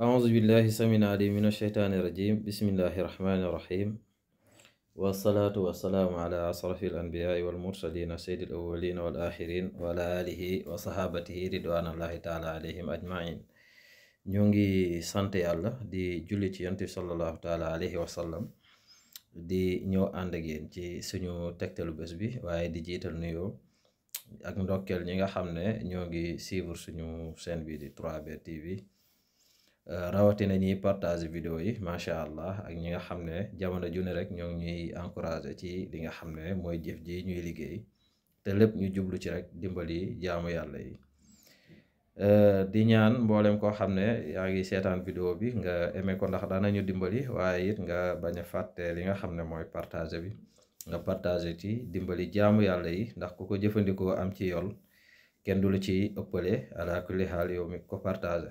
أعوذ بالله السميع العليم من الشيطان الرجيم بسم الله الرحمن الرحيم والصلاة والسلام على أشرف الأنبياء والمرسلين سيد الأولين والآخرين وعلى آله وصحابته رضوان الله تعالى عليهم أجمعين. ñoo ngi sant yàlla di julli ci yonent bi sallallahu taala alayhi wa sallam di ñëw ànd ak yéen ci suñu tegtalu bés bi waaye di jiital nuyoo ak ndokkeel ñi nga xam ne ñoo ngi suivre suñu chaîne bi di 3B TV rawatina ñiy partage vidéo yi macha allah ak ñi nga xam ne jamono ju ne rek ñoo ngi ñuy encouragé ci li nga xam ne mooy jëf ji ñuy liggéey te lépp ñu jublu ci rek dimbali jaamu yàlla yi. di ñaan mboolem koo xam ne yaa ngi seetaan vidéo bi nga aimé ko ndax danañu dimbali waaye it nga bañ a fàtte li nga xam ne mooy partage bi nga partage ci dimbali jaamu yàlla yi ndax ku ko jëfandikoo am ci yool kenn du lu ci ëppale ala kulli xaal yow mi ko partage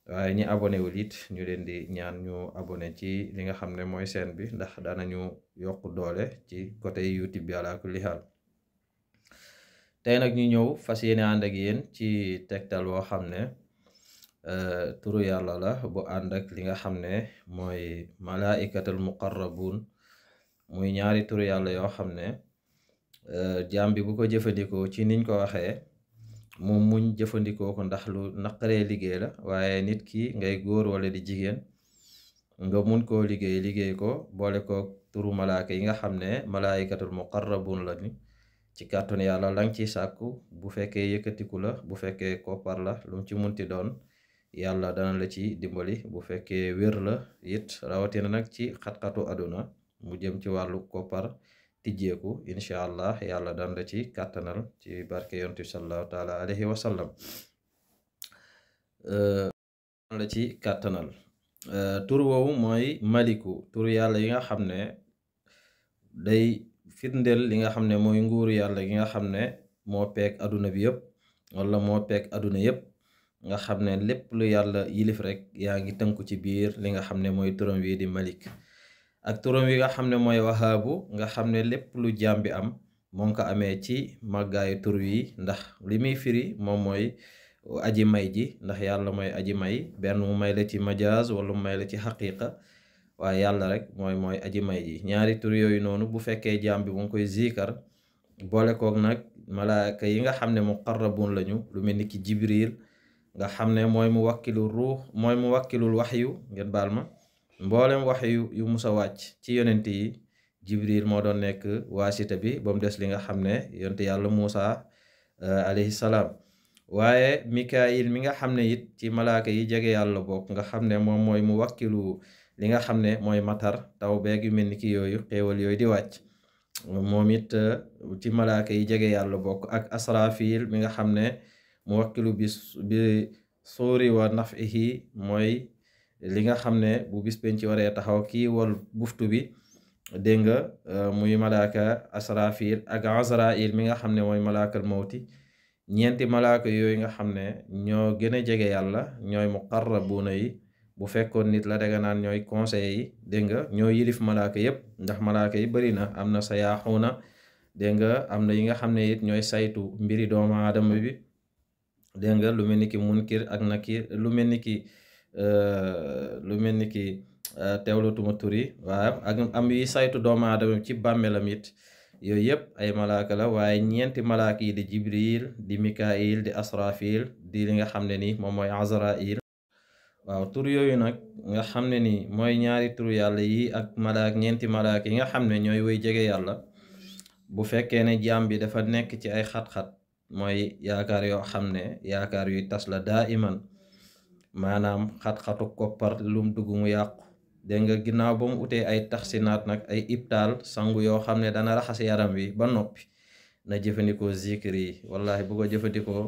waaye ñi abonné wul it ñu leen di ñaan ñu abonné ci li nga xam ne mooy chaîne bi ndax danañu yokk doole ci côté YouTube bi ala kulli xaal. tey nag ñu ñëw fas yéene ànd ak yéen ci tegtal woo xam ne turu yàlla la bu ànd ak li nga xam ne mooy malaikatul muqarrabun muy ñaari turu yàlla yoo xam ne jaam bi bu ko jëfandikoo ci niñ ko waxee moom muñ jëfandikoo ko ndax lu naqaree liggéey la waaye nit ki ngay góor wala di jigéen nga mun koo liggéey ko boole ko turu malaaka yi nga xam ne malaikatul muqarrabun lañu ci kàttun yàlla lang ci sàkku bu fekkee yëkkatiku la bu fekkee koppar la lu mu ci munti doon yàlla dana la ci dimbali bu fekkee wér la it rawatina nag ci xat-xatu àdduna mu jëm ci wàllu koppar tijjeeku incha allah yàlla dana la ci kàttanal ci barke yonent bi sallallahu taala alayhi wa sallam la ci kàttanal tur woowu mooy maliku tur yàlla yi nga xam ne day firndeel li nga xam ne mooy nguuru yàlla gi nga xam ne moo peeg aduna bi yëpp wala moo peeg aduna yëpp nga xam ne lépp lu yàlla yilif rek yaa ngi tënku ci biir li nga xam ne mooy turam wi di malik ak turam wi nga xam ne mooy wahaabu nga xam ne lépp lu jaam bi am moo ngi ko amee ci màggaayu tur wi ndax li muy firi moom mooy aji may ji ndax yàlla mooy aji may benn mu may la ci majaaz wala mu may la ci xaqiqa waaye yàlla rek mooy aji may ji ñaari tur yooyu noonu bu fekkee jaam bi mu ngi koy ziikar boole koog nag malaaka yi nga xam ne muqarrabun lañu lu mel ni ki jibril nga xam ne mooy mu wakkilu ruux mooy mu wakkilul waxyu ngeen baal ma mboolem waxyu yu musa wàcc ci yonent yi jibril moo doon nekk waasita bi ba mu des li nga xam ne yonent yàlla Muusa alayhi salaam waaye mikaayil mi nga xam ne it ci malaaka yi jege yàlla bokk nga xam ne moom mooy mu wakkilu li nga xam ne mooy matar taw beeg yu mel ni ki yooyu xéewal yooyu di wàcc moom it ci malaaka yi jege yàlla bokk ak asrafil mi nga xam ne mu wakkilu bi suuri wa nafihi mooy li nga xam ne bu bis penc ci waree taxaw kii wal buftu bi dégg nga muy malaaka asrafil ak azrail mi nga xam ne mooy malaakal mawti ñeenti malaaka yooyu nga xam ne ñoo gën a jege yàlla ñooy muqarrabuuna yi bu fekkoon nit la danga naan ñooy conseil yi dégg nga ñoo yilif malaaka yépp ndax malaaka yi bari na am na sayaaxuuna dégg nga am na yi nga xam ne it ñooy saytu mbiri doomu aadama bi dégg nga lu mel ni ki munkir ak nakir lu mel ni ki teewlatuma turi waaw ak am yi saytu doomu aadama ci bàmmeelam it yooyu yëpp ay malaaka la waaye ñeenti malaaka yi di jibril di mikail di asrafil di li nga xam ne ni moom mooy azrail waaw tur yooyu nag nga xam ne ni mooy ñaari tur yàlla yi ak ñeenti malaaka yi nga xam ne ñooy woy jege yàlla bu fekkee ne jaam bi dafa nekk ci ay xat-xat mooy yaakaar yoo xam ne yaakaar yuy tas la daa iman maanaam xat-xatu koppar lum dugg mu yàqu dégg nga ginnaaw ba mu utee ay taxsinaat nag ay ibtaal sangu yoo xam ne dana raxas yaram wi ba noppi na jëfandikoo zikr yi wallahi bu ko jëfandikoo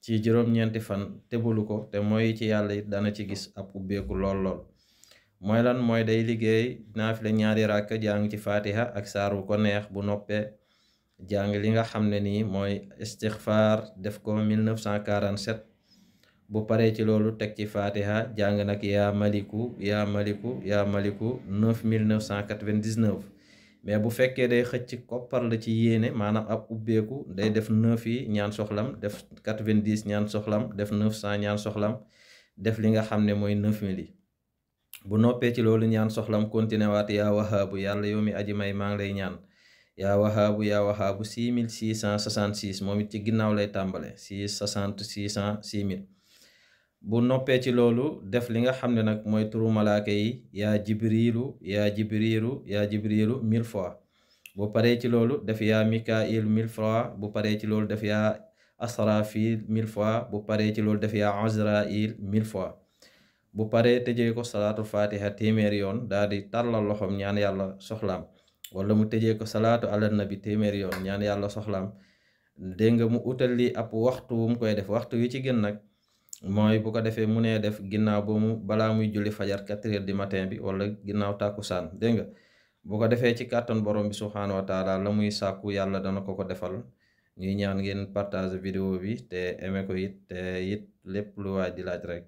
ci juróom-ñeenti fan tebulu ko te mooy ci yàlla it dana ci gis ab ubbeeku lool mooy lan mooy day liggéey naafila ñaari ràkk jàng ci fatiha ak saar bu ko neex bu noppee jàng li nga xam ne nii mooy istixfaar def ko 1947 bu paree ci loolu teg ci fatiha jàng nag yaa maliku 9999 mais bu fekkee day xëcc koppar la ci yéene maanaam ab ubbeeku day def 9 yi ñaan soxlam def 90 ñaan soxlam def 900 ñaan soxlam def li nga xam ne mooy 9000 yi bu noppee ci loolu ñaan soxlam continué waat yaa wahaabu yàlla yow mi aji may maa ngi lay ñaan yaa wahaabu 6666 moom it ci ginnaaw lay tàmbale 660 600 6000 bu noppee ci loolu def li nga xam ne nag mooy turu malaaka yi yaa jibriilu 1000 fois bu paree ci loolu def yaa mikail 1000 fois bu paree ci loolu def yaa asrafil 1000 fois bu paree ci loolu def yaa azrail 1000 fois bu paree tëjee ko salaatul fatiha téeméeri yoon daal di tàllal loxoom ñaan yàlla soxlaam wala mu tëjee ko salaatu ala nabi téeméeri yoon ñaan yàlla soxlaam dégg nga mu utal li ab waxtu wu mu koy def waxtu wi ci gën nag mooy bu ko defee mu nee def ginnaaw ba mu balaa muy julli fajar 4 heures du matin bi wala ginnaaw tàkkusaan dégg nga bu ko defee ci kàttan borom bi subhaanahu wa taala la muy sàkku yàlla dana ko defal ñuy ñaan ngeen partage vidéo bi te aimé ko it te it lépp lu waay di laaj rek